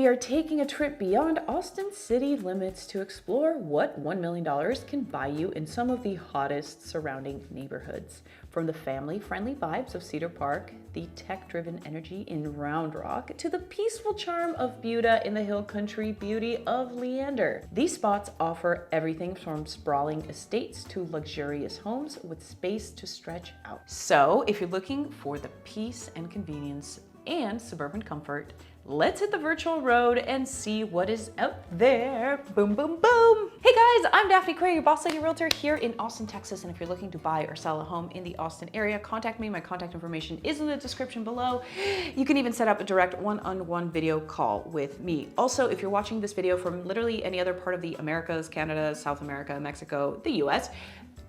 we are taking a trip beyond Austin city limits to explore what $1 million can buy you in some of the hottest surrounding neighborhoods. From the family-friendly vibes of Cedar Park, the tech-driven energy in Round Rock, to the peaceful charm of Buda in the hill country beauty of Leander. These spots offer everything from sprawling estates to luxurious homes with space to stretch out. So if you're looking for the peace and convenience and suburban comfort, let's hit the virtual road and see what is out there. Boom, boom, boom. Hey guys, I'm Daphne Cray, your boss lady realtor here in Austin, Texas. And if you're looking to buy or sell a home in the Austin area, contact me. My contact information is in the description below. You can even set up a direct one-on-one video call with me. Also, if you're watching this video from literally any other part of the Americas, Canada, South America, Mexico, the US,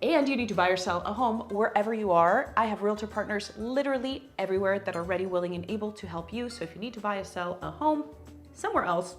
and you need to buy or sell a home wherever you are, I have realtor partners literally everywhere that are ready, willing, and able to help you. So if you need to buy or sell a home somewhere else,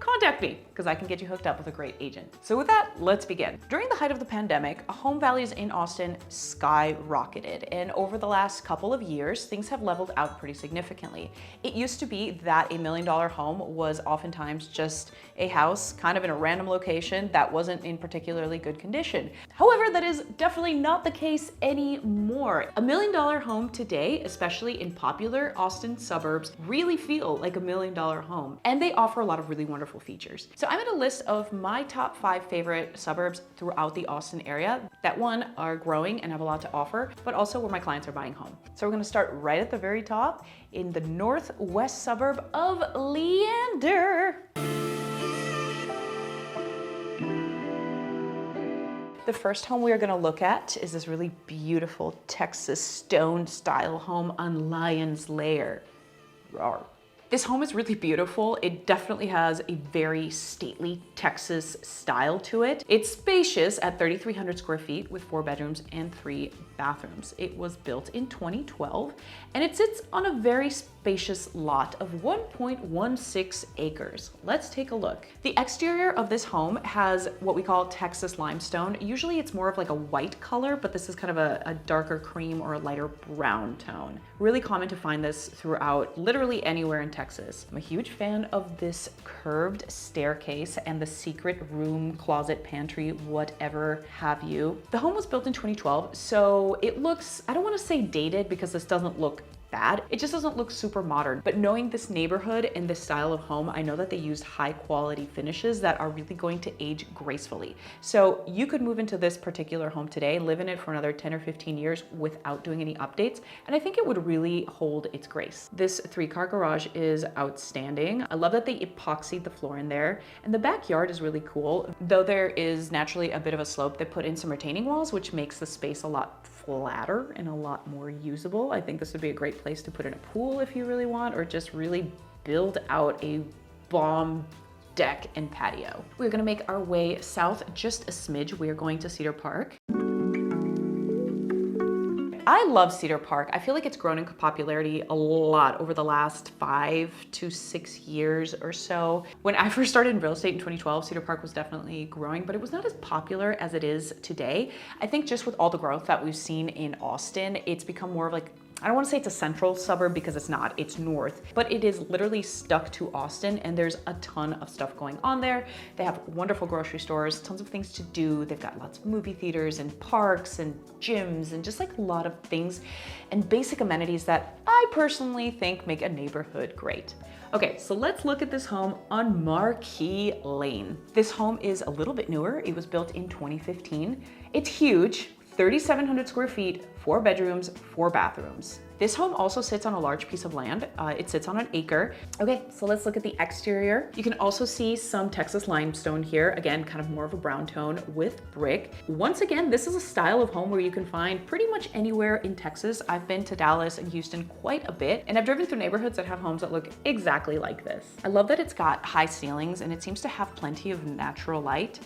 contact me because I can get you hooked up with a great agent. So with that, let's begin. During the height of the pandemic, home values in Austin skyrocketed. And over the last couple of years, things have leveled out pretty significantly. It used to be that a $1 million home was oftentimes just a house kind of in a random location that wasn't in particularly good condition. However, that is definitely not the case anymore. A $1 million home today, especially in popular Austin suburbs, really feel like a $1 million home. And they offer a lot of really wonderful features. So I'm at a list of my top 5 favorite suburbs throughout the Austin area that one are growing and have a lot to offer, but also where my clients are buying home. So we're gonna start right at the very top in the northwest suburb of Leander. The first home we are gonna look at is this really beautiful Texas stone style home on Lion's Lair. Rawr. This home is really beautiful. It definitely has a very stately Texas style to it. It's spacious at 3,300 square feet with 4 bedrooms and 3 bathrooms. It was built in 2012 and it sits on a very spacious lot of 1.16 acres. Let's take a look. The exterior of this home has what we call Texas limestone. Usually it's more of like a white color, but this is kind of a darker cream or a lighter brown tone. Really common to find this throughout literally anywhere in Texas. I'm a huge fan of this curved staircase and the secret room, closet, pantry, whatever have you. The home was built in 2012, so it looks, I don't want to say dated because this doesn't look bad. It just doesn't look super modern. But knowing this neighborhood and this style of home, I know that they used high quality finishes that are really going to age gracefully. So you could move into this particular home today, live in it for another 10 or 15 years without doing any updates. And I think it would really hold its grace. This 3-car garage is outstanding. I love that they epoxied the floor in there. And the backyard is really cool. Though there is naturally a bit of a slope, they put in some retaining walls, which makes the space a lot flatter and a lot more usable. I think this would be a great place to put in a pool if you really want, or just really build out a bomb deck and patio. We're gonna make our way south just a smidge. We are going to Cedar Park. I love Cedar Park. I feel like it's grown in popularity a lot over the last 5 to 6 years or so. When I first started in real estate in 2012, Cedar Park was definitely growing, but it was not as popular as it is today. I think just with all the growth that we've seen in Austin, it's become more of like, I don't want to say it's a central suburb because it's not, it's north, but it is literally stuck to Austin and there's a ton of stuff going on there. They have wonderful grocery stores, tons of things to do. They've got lots of movie theaters and parks and gyms and just like a lot of things and basic amenities that I personally think make a neighborhood great. Okay, so let's look at this home on Marquee Lane. This home is a little bit newer. It was built in 2015. It's huge. 3,700 square feet, 4 bedrooms, 4 bathrooms. This home also sits on a large piece of land. It sits on an acre. Okay, so let's look at the exterior. You can also see some Texas limestone here. Again, kind of more of a brown tone with brick. Once again, this is a style of home where you can find pretty much anywhere in Texas. I've been to Dallas and Houston quite a bit, and I've driven through neighborhoods that have homes that look exactly like this. I love that it's got high ceilings and it seems to have plenty of natural light.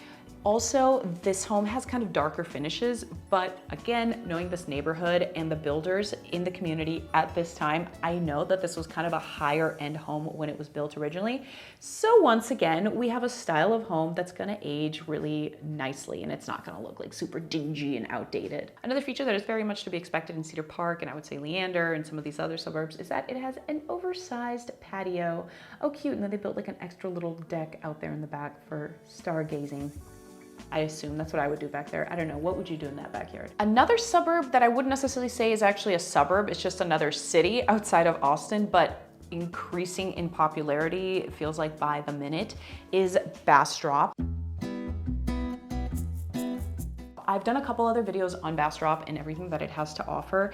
Also, this home has kind of darker finishes, but again, knowing this neighborhood and the builders in the community at this time, I know that this was kind of a higher end home when it was built originally. So once again, we have a style of home that's gonna age really nicely, and it's not gonna look like super dingy and outdated. Another feature that is very much to be expected in Cedar Park, and I would say Leander and some of these other suburbs, is that it has an oversized patio. Oh, cute, and then they built like an extra little deck out there in the back for stargazing. I assume that's what I would do back there. I don't know, what would you do in that backyard? Another suburb that I wouldn't necessarily say is actually a suburb, it's just another city outside of Austin, but increasing in popularity, it feels like by the minute, is Bastrop. I've done a couple other videos on Bastrop and everything that it has to offer.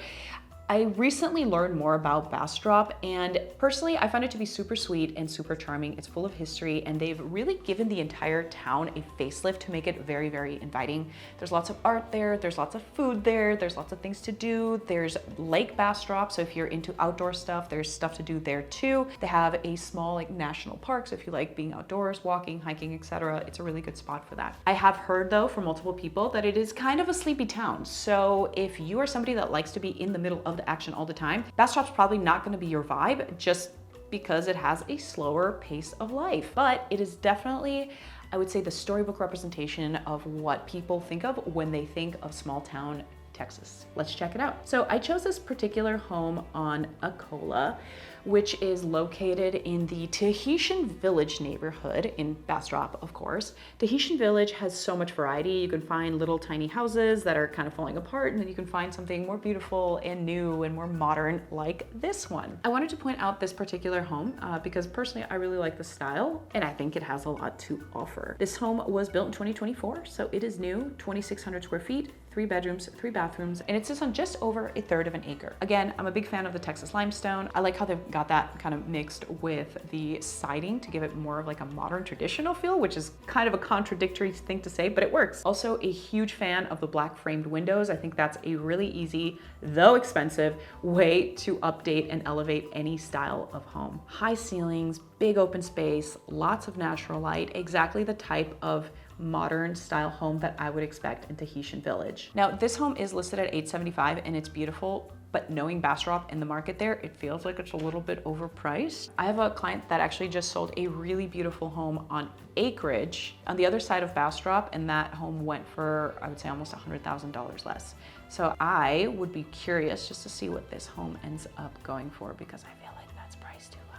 I recently learned more about Bastrop, and personally, I found it to be super sweet and super charming. It's full of history, and they've really given the entire town a facelift to make it very, very inviting. There's lots of art there, there's lots of food there, there's lots of things to do. There's Lake Bastrop, so if you're into outdoor stuff, there's stuff to do there too. They have a small like national park, so if you like being outdoors, walking, hiking, etc., it's a really good spot for that. I have heard though from multiple people that it is kind of a sleepy town, so if you are somebody that likes to be in the middle of the action all the time, Bastrop's probably not going to be your vibe, just because it has a slower pace of life. But it is definitely, I would say, the storybook representation of what people think of when they think of small town Texas. Let's check it out. So I chose this particular home on Akola, which is located in the Tahitian Village neighborhood in Bastrop, of course. Tahitian Village has so much variety. You can find little tiny houses that are kind of falling apart, and then you can find something more beautiful and new and more modern like this one. I wanted to point out this particular home because personally I really like the style, and I think it has a lot to offer. This home was built in 2024, so it is new, 2,600 square feet, 3 bedrooms, 3 bathrooms, and it sits on just over 1/3 of an acre. Again, I'm a big fan of the Texas limestone. I like how they've got that kind of mixed with the siding to give it more of like a modern traditional feel, which is kind of a contradictory thing to say, but it works. Also a huge fan of the black framed windows. I think that's a really easy, though expensive, way to update and elevate any style of home. High ceilings, big open space, lots of natural light, exactly the type of modern style home that I would expect in Tahitian Village. Now, this home is listed at $875 and it's beautiful, but knowing Bastrop in the market there, it feels like it's a little bit overpriced. I have a client that actually just sold a really beautiful home on acreage on the other side of Bastrop, and that home went for, I would say, almost $100,000 less. So I would be curious just to see what this home ends up going for, because I feel like that's priced too high.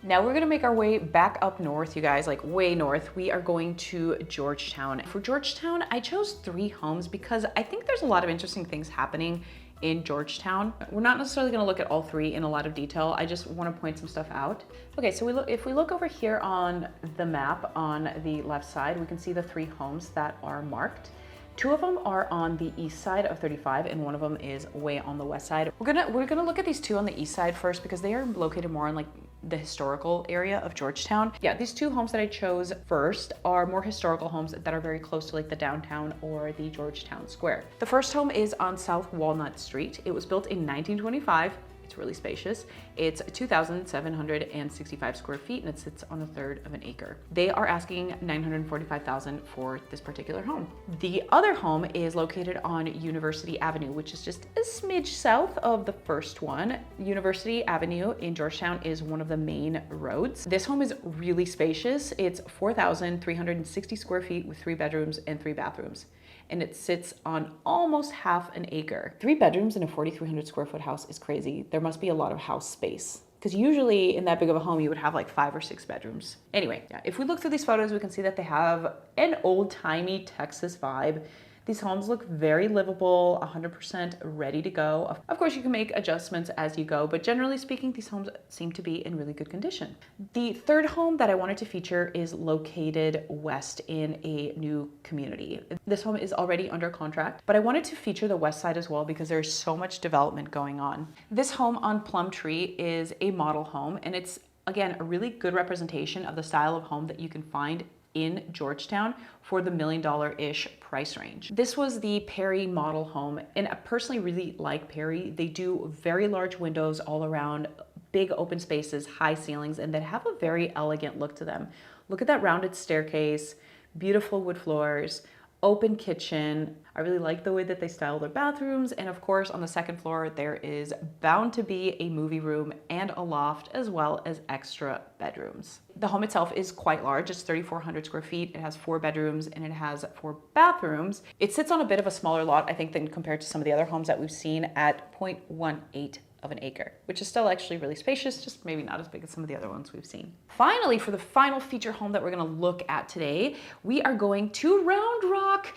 Now we're gonna make our way back up north, you guys, like way north. We are going to Georgetown. For Georgetown, I chose 3 homes because I think there's a lot of interesting things happening in Georgetown. We're not necessarily gonna look at all 3 in a lot of detail. I just wanna point some stuff out. Okay, so if we look over here on the map on the left side, we can see the 3 homes that are marked. 2 of them are on the east side of 35 and 1 of them is way on the west side. We're gonna look at these 2 on the east side first because they are located more in like the historical area of Georgetown. Yeah, these 2 homes that I chose first are more historical homes that are very close to like the downtown or the Georgetown Square. The first home is on South Walnut Street. It was built in 1925. It's really spacious. It's 2,765 square feet and it sits on 1/3 of an acre. They are asking $945,000 for this particular home. The other home is located on University Avenue, which is just a smidge south of the first one. University Avenue in Georgetown is one of the main roads. This home is really spacious. It's 4,360 square feet with 3 bedrooms and 3 bathrooms. And it sits on almost half an acre. 3 bedrooms in a 4,300 square foot house is crazy. There must be a lot of house space, because usually in that big of a home, you would have like 5 or 6 bedrooms. Anyway, yeah, if we look through these photos, we can see that they have an old-timey Texas vibe. These homes look very livable, 100% ready to go. Of course, you can make adjustments as you go, but generally speaking, these homes seem to be in really good condition. The third home that I wanted to feature is located west in a new community. This home is already under contract, but I wanted to feature the west side as well because there's so much development going on. This home on Plumtree is a model home, and it's, again, a really good representation of the style of home that you can find in Georgetown for the $1 million-ish price range. This was the Perry model home, and I personally really like Perry. They do very large windows all around, big open spaces, high ceilings, and they have a very elegant look to them. Look at that rounded staircase, beautiful wood floors, open kitchen. I really like the way that they style their bathrooms. And of course, on the second floor, there is bound to be a movie room and a loft, as well as extra bedrooms. The home itself is quite large. It's 3,400 square feet. It has 4 bedrooms and it has 4 bathrooms. It sits on a bit of a smaller lot, I think, than compared to some of the other homes that we've seen at 0.18 of an acre, which is still actually really spacious, just maybe not as big as some of the other ones we've seen. Finally, for the final feature home that we're gonna look at today, we are going to Round Rock,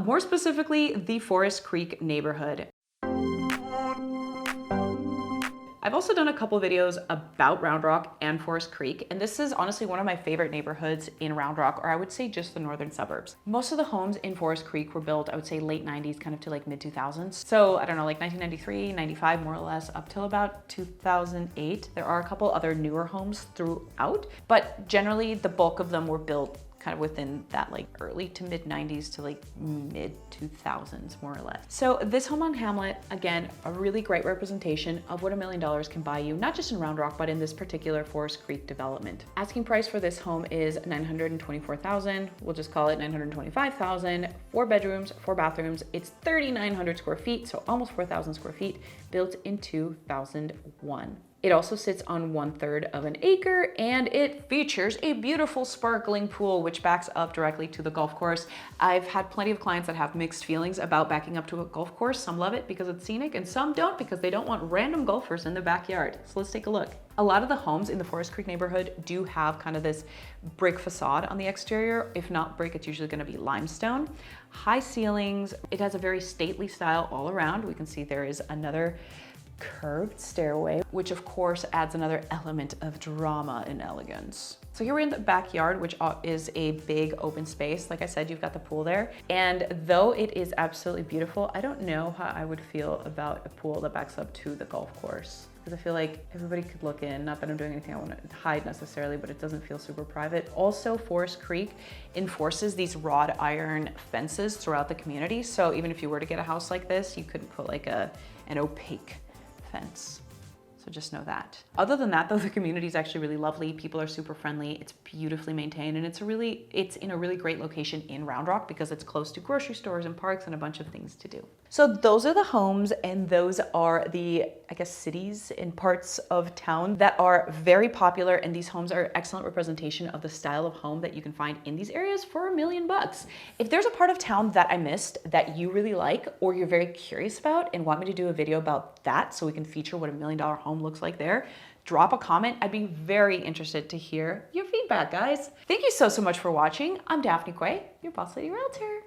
more specifically the Forest Creek neighborhood. I've also done a couple videos about Round Rock and Forest Creek, and this is honestly one of my favorite neighborhoods in Round Rock, or I would say just the northern suburbs. Most of the homes in Forest Creek were built, I would say late 90s, kind of to like mid 2000s. So I don't know, like 1993, 95 more or less, up till about 2008. There are a couple other newer homes throughout, but generally the bulk of them were built kind of within that like early to mid 90s to like mid 2000s, more or less. So this home on Hamlet, again, a really great representation of what $1 million can buy you, not just in Round Rock, but in this particular Forest Creek development. Asking price for this home is $924,000. We'll just call it $925,000. 4 bedrooms, 4 bathrooms. It's 3,900 square feet, so almost 4,000 square feet, built in 2001. It also sits on 1/3 of an acre, and it features a beautiful sparkling pool which backs up directly to the golf course. I've had plenty of clients that have mixed feelings about backing up to a golf course. Some love it because it's scenic and some don't because they don't want random golfers in their backyard. So let's take a look. A lot of the homes in the Forest Creek neighborhood do have kind of this brick facade on the exterior. If not brick, it's usually going to be limestone. High ceilings. It has a very stately style all around. We can see there is another curved stairway, which of course adds another element of drama and elegance. So here we're in the backyard, which is a big open space. Like I said, you've got the pool there. And though it is absolutely beautiful, I don't know how I would feel about a pool that backs up to the golf course. Because I feel like everybody could look in. Not that I'm doing anything I want to hide necessarily, but it doesn't feel super private. Also, Forest Creek enforces these wrought iron fences throughout the community. So even if you were to get a house like this, you couldn't put like an opaque fence. So just know that. Other than that though, the community is actually really lovely. People are super friendly. It's beautifully maintained, and it's in a really great location in Round Rock because it's close to grocery stores and parks and a bunch of things to do. So those are the homes, and those are the, I guess, cities and parts of town that are very popular, and these homes are excellent representation of the style of home that you can find in these areas for $1 million. If there's a part of town that I missed that you really like or you're very curious about and want me to do a video about that so we can feature what $1 million home looks like there, drop a comment. I'd be very interested to hear your feedback, guys. Thank you so much for watching. I'm Daphne Quay, your Boss Lady Realtor.